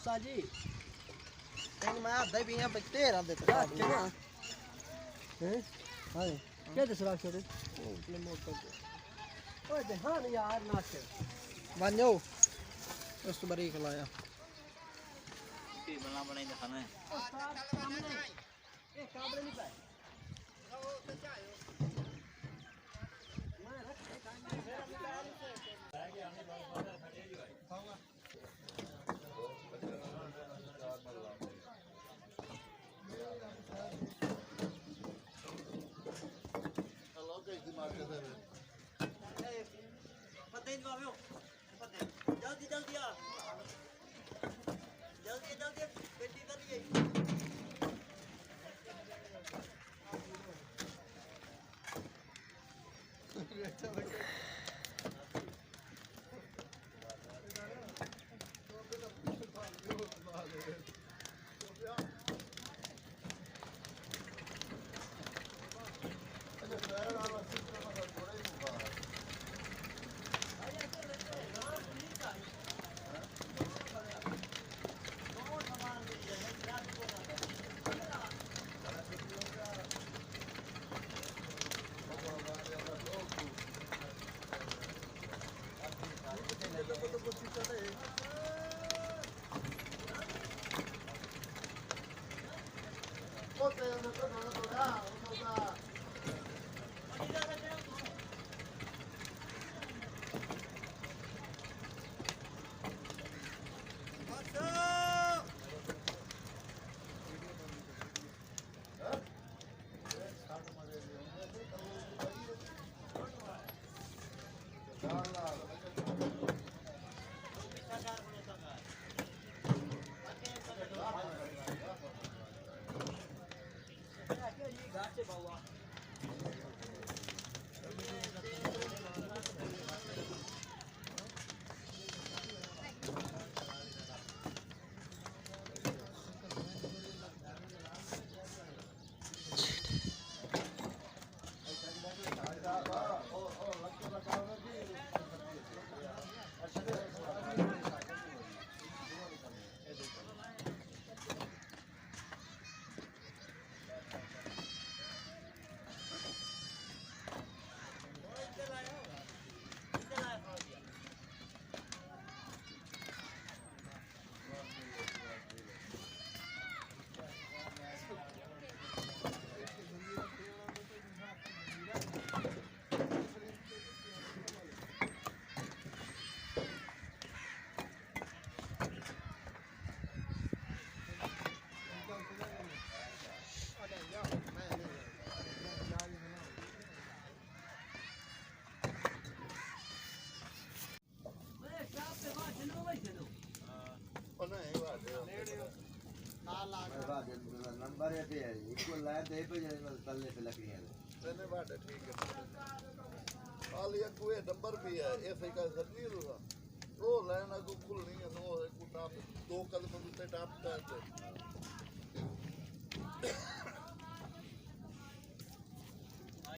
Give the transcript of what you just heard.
मूसा जी इन मैं आधे भी हैं बच्चे रह देते हैं हां क्या दूसरा छोटे अपने मोटर पे ओए ध्यान यार नाच बनो उस बरी खलाया की बना बनाई दिखाना है सामने ए काबरे नहीं पाए मैं रखे पता ही नहीं बाबू पता जल्दी जल्दी आ जल्दी जल्दी बेटी करिए नंबर है पे इसको लाया दे पे तलने पे लकड़ियां मैंने बात है ठीक है हाल ये कोई नंबर भी है ऐसे का सही होगा वो लाइन को खुल नहीं है नो है को टाप दो कदम से टाप है